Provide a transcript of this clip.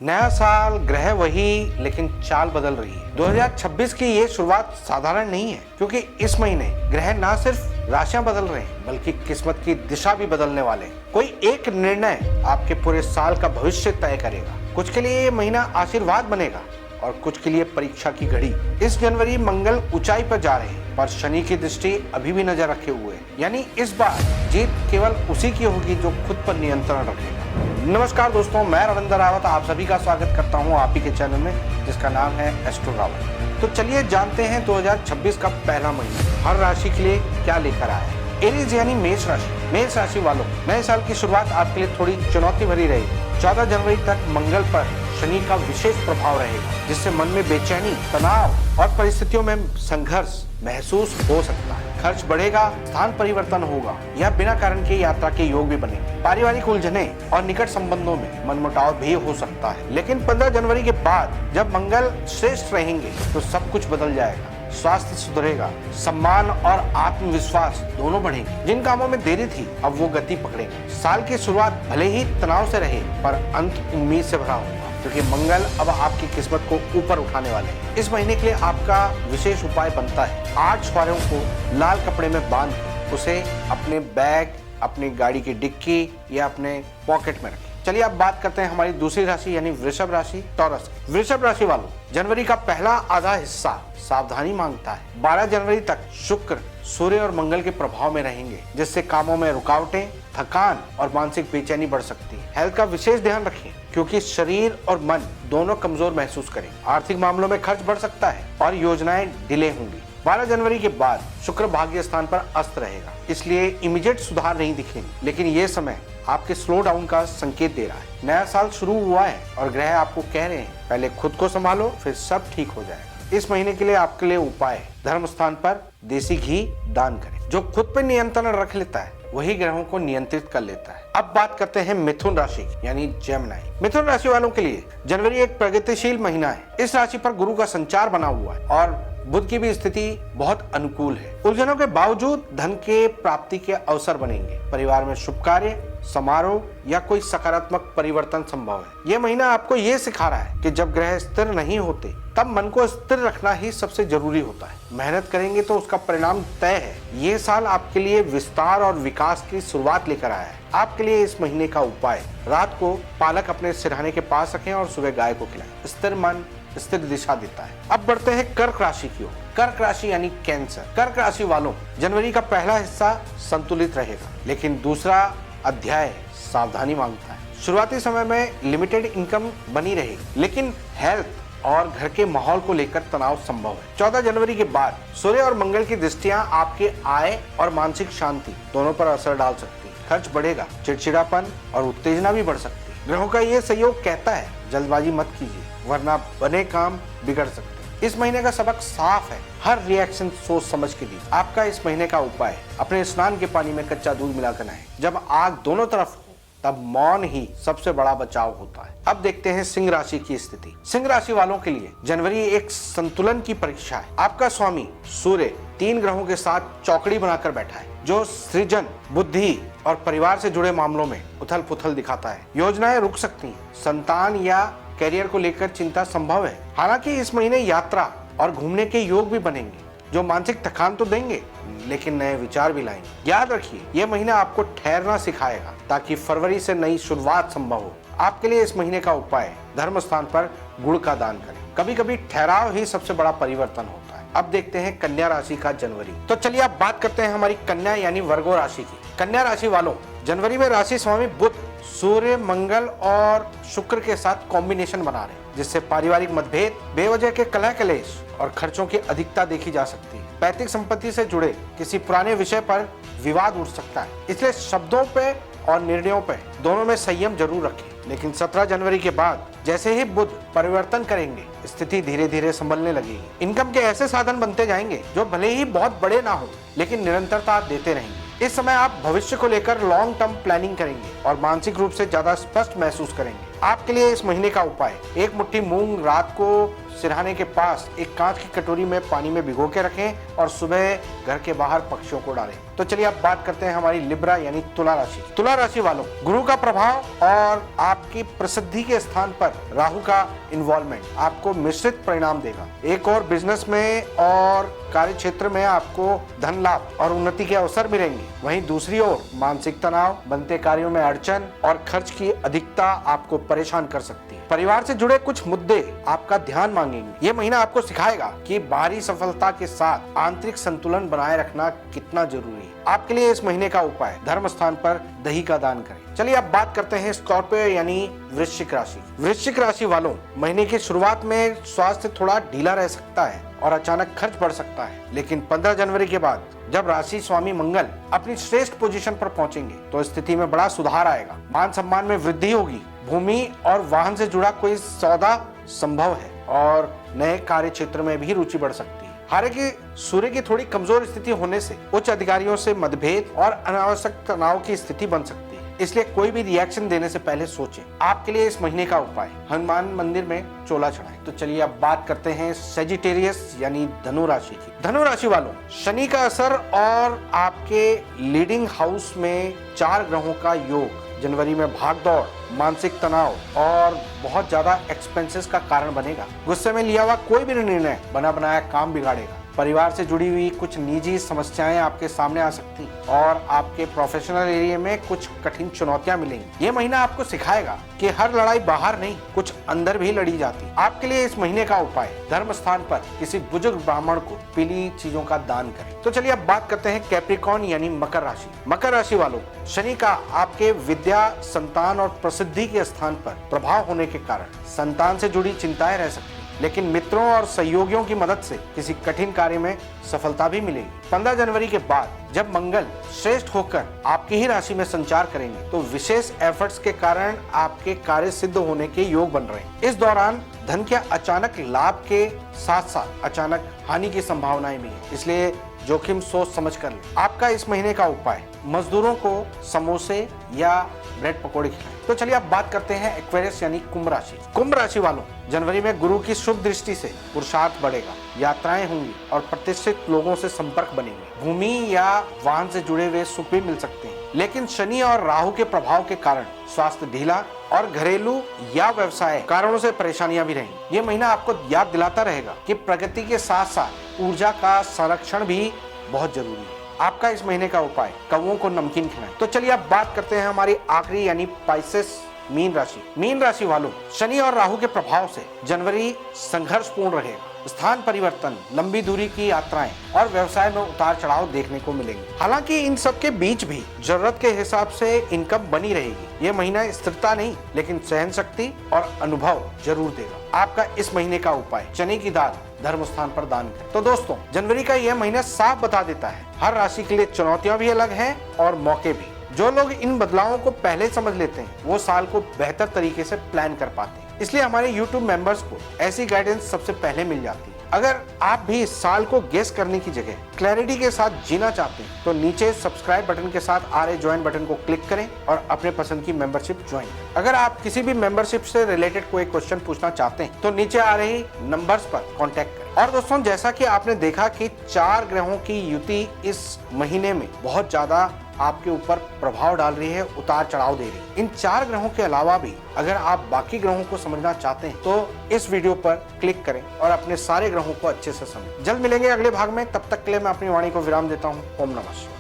नया साल, ग्रह वही, लेकिन चाल बदल रही है। 2026 की ये शुरुआत साधारण नहीं है, क्योंकि इस महीने ग्रह ना सिर्फ राशियां बदल रहे हैं, बल्कि किस्मत की दिशा भी बदलने वाले हैं। कोई एक निर्णय आपके पूरे साल का भविष्य तय करेगा। कुछ के लिए ये महीना आशीर्वाद बनेगा और कुछ के लिए परीक्षा की घड़ी। इस जनवरी मंगल ऊंचाई पर जा रहे हैं, पर शनि की दृष्टि अभी भी नजर रखे हुए है। यानी इस बार जीत केवल उसी की होगी जो खुद पर नियंत्रण रखेगा। नमस्कार दोस्तों, मैं रविंद्र रावत आप सभी का स्वागत करता हूं आप ही के चैनल में, जिसका नाम है एस्ट्रो रावत। तो चलिए जानते हैं 2026 का पहला महीना हर राशि के लिए क्या लेकर आया है। एरीज यानी मेष राशि वालों, नए साल की शुरुआत आपके लिए थोड़ी चुनौती भरी रहेगी। 14 जनवरी तक मंगल पर शनि का विशेष प्रभाव रहेगा, जिससे मन में बेचैनी, तनाव और परिस्थितियों में संघर्ष महसूस हो सकता है। खर्च बढ़ेगा, स्थान परिवर्तन होगा या बिना कारण के यात्रा के योग भी बनेंगे। पारिवारिक उलझने और निकट संबंधों में मनमुटाव भी हो सकता है। लेकिन 15 जनवरी के बाद जब मंगल श्रेष्ठ रहेंगे तो सब कुछ बदल जाएगा। स्वास्थ्य सुधरेगा, सम्मान और आत्मविश्वास दोनों बढ़ेंगे। जिन कामों में देरी थी अब वो गति पकड़ेंगे। साल की शुरुआत भले ही तनाव से रहे, पर अंत उम्मीद से भरा होगा, क्योंकि मंगल अब आपकी किस्मत को ऊपर उठाने वाले हैं। इस महीने के लिए आपका विशेष उपाय बनता है 8 छुआरों को लाल कपड़े में बांध उसे अपने बैग, अपनी गाड़ी की डिक्की या अपने पॉकेट में रखें। चलिए अब बात करते हैं हमारी दूसरी राशि यानी वृषभ राशि, टॉरस। वृषभ राशि वालों, जनवरी का पहला आधा हिस्सा सावधानी मांगता है। 12 जनवरी तक शुक्र, सूर्य और मंगल के प्रभाव में रहेंगे, जिससे कामों में रुकावटें, थकान और मानसिक बेचैनी बढ़ सकती है। हेल्थ का विशेष ध्यान रखें, क्योंकि शरीर और मन दोनों कमजोर महसूस करें। आर्थिक मामलों में खर्च बढ़ सकता है और योजनाएं डिले होंगी। 12 जनवरी के बाद शुक्र भाग्य स्थान पर अस्त रहेगा, इसलिए इमीडिएट सुधार नहीं दिखेंगे, लेकिन ये समय आपके स्लो डाउन का संकेत दे रहा है। नया साल शुरू हुआ है और ग्रह आपको कह रहे हैं पहले खुद को संभालो, फिर सब ठीक हो जाएगा। इस महीने के लिए आपके लिए उपाय है, धर्म स्थान पर देसी घी दान करें। जो खुद पर नियंत्रण रख लेता है वही ग्रहों को नियंत्रित कर लेता है। अब बात करते हैं मिथुन राशि यानी जेमिनी। मिथुन राशि वालों के लिए जनवरी एक प्रगतिशील महीना है। इस राशि पर गुरु का संचार बना हुआ है और बुध की भी स्थिति बहुत अनुकूल है। उलझनों के बावजूद धन के प्राप्ति के अवसर बनेंगे। परिवार में शुभ कार्य, समारोह या कोई सकारात्मक परिवर्तन संभव है। यह महीना आपको ये सिखा रहा है कि जब ग्रह स्थिर नहीं होते तब मन को स्थिर रखना ही सबसे जरूरी होता है। मेहनत करेंगे तो उसका परिणाम तय है। ये साल आपके लिए विस्तार और विकास की शुरुआत लेकर आया है। आपके लिए इस महीने का उपाय, रात को पालक अपने सिरहाने के पास रखें और सुबह गाय को खिलाएं। स्थिर मन स्थिर दिशा देता है। अब बढ़ते हैं कर्क राशि की ओर। कर्क राशि यानी कैंसर। कर्क राशि वालों, जनवरी का पहला हिस्सा संतुलित रहेगा, लेकिन दूसरा अध्याय सावधानी मांगता है। शुरुआती समय में लिमिटेड इनकम बनी रहेगी, लेकिन हेल्थ और घर के माहौल को लेकर तनाव संभव है। 14 जनवरी के बाद सूर्य और मंगल की दृष्टियां आपके आय और मानसिक शांति दोनों पर असर डाल सकती है। खर्च बढ़ेगा, चिड़चिड़ापन और उत्तेजना भी बढ़ सकती है। ग्रहों का ये सहयोग कहता है जल्दबाजी मत कीजिए, वरना बने काम बिगड़ सकते हैं। इस महीने का सबक साफ है, हर रिएक्शन सोच समझ के लीजिए। आपका इस महीने का उपाय, अपने स्नान के पानी में कच्चा दूध मिलाकर नहाएं। जब आग दोनों तरफ हो तब मौन ही सबसे बड़ा बचाव होता है। अब देखते हैं सिंह राशि की स्थिति। सिंह राशि वालों के लिए जनवरी एक संतुलन की परीक्षा है। आपका स्वामी सूर्य 3 ग्रहों के साथ चौकड़ी बनाकर बैठा है, जो सृजन, बुद्धि और परिवार से जुड़े मामलों में उथल पुथल दिखाता है। योजनाएं रुक सकती हैं, संतान या कैरियर को लेकर चिंता संभव है। हालांकि इस महीने यात्रा और घूमने के योग भी बनेंगे, जो मानसिक थकान तो देंगे लेकिन नए विचार भी लाएंगे। याद रखिए, यह महीना आपको ठहरना सिखाएगा, ताकि फरवरी से नई शुरुआत संभव हो। आपके लिए इस महीने का उपाय, धर्म स्थान पर गुड़ का दान करें। कभी कभी ठहराव ही सबसे बड़ा परिवर्तन होता है। अब देखते हैं कन्या राशि का जनवरी। तो चलिए अब बात करते हैं हमारी कन्या यानी वर्गो राशि की। कन्या राशि वालों, जनवरी में राशि स्वामी बुध, सूर्य, मंगल और शुक्र के साथ कॉम्बिनेशन बना रहे हैं, जिससे पारिवारिक मतभेद, बेवजह के कलह कलेश और खर्चों की अधिकता देखी जा सकती है। पैतृक संपत्ति से जुड़े किसी पुराने विषय पर विवाद उठ सकता है, इसलिए शब्दों पे और निर्णयों पे दोनों में संयम जरूर रखें। लेकिन 17 जनवरी के बाद जैसे ही बुध परिवर्तन करेंगे, स्थिति धीरे धीरे संभलने लगेगी। इनकम के ऐसे साधन बनते जाएंगे जो भले ही बहुत बड़े ना हो, लेकिन निरंतरता देते रहेंगे। इस समय आप भविष्य को लेकर लॉन्ग टर्म प्लानिंग करेंगे और मानसिक रूप से ज्यादा स्पष्ट महसूस करेंगे। आपके लिए इस महीने का उपाय, एक मुट्ठी मूंग रात को सिरहाने के पास एक कांच की कटोरी में पानी में भिगो के रखें और सुबह घर के बाहर पक्षियों को डालें। तो चलिए अब बात करते हैं हमारी लिब्रा यानी तुला राशि। तुला राशि वालों, गुरु का प्रभाव और आपकी प्रसिद्धि के स्थान पर राहु का इन्वॉल्वमेंट आपको मिश्रित परिणाम देगा। एक और बिजनेस में और कार्य क्षेत्र में आपको धन लाभ और उन्नति के अवसर मिलेंगे, वहीं दूसरी ओर मानसिक तनाव, बनते कार्यों में अड़चन और खर्च की अधिकता आपको परेशान कर सकती है। परिवार से जुड़े कुछ मुद्दे आपका ध्यान मांगेंगे। ये महीना आपको सिखाएगा कि बाहरी सफलता के साथ आंतरिक संतुलन बनाए रखना कितना जरूरी है। आपके लिए इस महीने का उपाय, धर्म स्थान पर दही का दान करें। चलिए अब बात करते हैं स्कॉर्पियो यानी वृश्चिक राशि। वृश्चिक राशि वालों, महीने की शुरुआत में स्वास्थ्य थोड़ा ढीला रह सकता है और अचानक खर्च बढ़ सकता है, लेकिन 15 जनवरी के बाद जब राशि स्वामी मंगल अपनी श्रेष्ठ पोजीशन पर पहुंचेंगे तो स्थिति में बड़ा सुधार आएगा। मान सम्मान में वृद्धि होगी, भूमि और वाहन से जुड़ा कोई सौदा संभव है और नए कार्य क्षेत्र में भी रुचि बढ़ सकती है। हालांकि सूर्य की थोड़ी कमजोर स्थिति होने से उच्च अधिकारियों से मतभेद और अनावश्यक तनाव की स्थिति बन सकती है, इसलिए कोई भी रिएक्शन देने से पहले सोचें। आपके लिए इस महीने का उपाय, हनुमान मंदिर में चोला चढ़ाएं। तो चलिए अब बात करते हैं सेजिटेरियस यानी धनु राशि की। धनु राशि वालों, शनि का असर और आपके लीडिंग हाउस में 4 ग्रहों का योग जनवरी में भागदौड़, मानसिक तनाव और बहुत ज्यादा एक्सपेंसेस का कारण बनेगा। गुस्से में लिया हुआ कोई भी निर्णय बना बनाया काम बिगाड़ेगा। परिवार से जुड़ी हुई कुछ निजी समस्याएं आपके सामने आ सकती और आपके प्रोफेशनल एरिया में कुछ कठिन चुनौतियां मिलेंगी। ये महीना आपको सिखाएगा कि हर लड़ाई बाहर नहीं, कुछ अंदर भी लड़ी जाती। आपके लिए इस महीने का उपाय, धर्म स्थान पर किसी बुजुर्ग ब्राह्मण को पीली चीजों का दान करें। तो चलिए अब बात करते हैं कैप्रिकॉर्न यानी मकर राशि। मकर राशि वालों, शनि का आपके विद्या, संतान और प्रसिद्धि के स्थान पर प्रभाव होने के कारण संतान से जुड़ी चिंताएं रह सकती, लेकिन मित्रों और सहयोगियों की मदद से किसी कठिन कार्य में सफलता भी मिलेगी। 15 जनवरी के बाद जब मंगल श्रेष्ठ होकर आपकी ही राशि में संचार करेंगे तो विशेष एफर्ट्स के कारण आपके कार्य सिद्ध होने के योग बन रहे हैं। इस दौरान धन के अचानक लाभ के साथ साथ अचानक हानि की संभावनाएं भी है, इसलिए जोखिम सोच समझ कर लें। आपका इस महीने का उपाय, मजदूरों को समोसे या ब्रेड पकौड़े खिलाएं। तो चलिए अब बात करते हैं एक्वेरियस यानी कुंभ राशि। कुंभ राशि वालों, जनवरी में गुरु की शुभ दृष्टि से पुरुषार्थ बढ़ेगा, यात्राएं होंगी और प्रतिष्ठित लोगों से संपर्क बनेंगे। भूमि या वाहन से जुड़े हुए सुख भी मिल सकते हैं, लेकिन शनि और राहु के प्रभाव के कारण स्वास्थ्य ढीला और घरेलू या व्यवसाय कारणों से परेशानियां भी रहेंगी। ये महीना आपको याद दिलाता रहेगा कि प्रगति के साथ साथ ऊर्जा का संरक्षण भी बहुत जरूरी है। आपका इस महीने का उपाय, कौवों को नमकीन खिलाएं। तो चलिए अब बात करते हैं हमारी आखिरी यानी पाइसेस मीन राशि। मीन राशि वालों, शनि और राहु के प्रभाव से जनवरी संघर्षपूर्ण रहेगा। स्थान परिवर्तन, लंबी दूरी की यात्राएं और व्यवसाय में उतार चढ़ाव देखने को मिलेंगे। हालांकि इन सब के बीच भी जरूरत के हिसाब से इनकम बनी रहेगी। ये महीना स्थिरता नहीं लेकिन सहन शक्ति और अनुभव जरूर देगा। आपका इस महीने का उपाय, चने की दाल धर्म स्थान पर दान करें। तो दोस्तों, जनवरी का यह महीना साफ बता देता है, हर राशि के लिए चुनौतियां भी अलग हैं और मौके भी। जो लोग इन बदलावों को पहले समझ लेते हैं वो साल को बेहतर तरीके से प्लान कर पाते हैं। इसलिए हमारे YouTube मेंबर्स को ऐसी गाइडेंस सबसे पहले मिल जाती है। अगर आप भी इस साल को गेस करने की जगह क्लैरिटी के साथ जीना चाहते हैं तो नीचे सब्सक्राइब बटन के साथ आ रहे ज्वाइन बटन को क्लिक करें और अपने पसंद की मेंबरशिप ज्वाइन करें। अगर आप किसी भी मेंबरशिप से रिलेटेड कोई क्वेश्चन पूछना चाहते हैं तो नीचे आ रही नंबर्स पर कॉन्टेक्ट करें। और दोस्तों, जैसा कि आपने देखा कि 4 ग्रहों की युति इस महीने में बहुत ज्यादा आपके ऊपर प्रभाव डाल रही है, उतार चढ़ाव दे रही है। इन 4 ग्रहों के अलावा भी अगर आप बाकी ग्रहों को समझना चाहते हैं तो इस वीडियो पर क्लिक करें और अपने सारे ग्रहों को अच्छे से समझें। जल्द मिलेंगे अगले भाग में, तब तक के लिए मैं अपनी वाणी को विराम देता हूँ। ओम नमः शिवाय।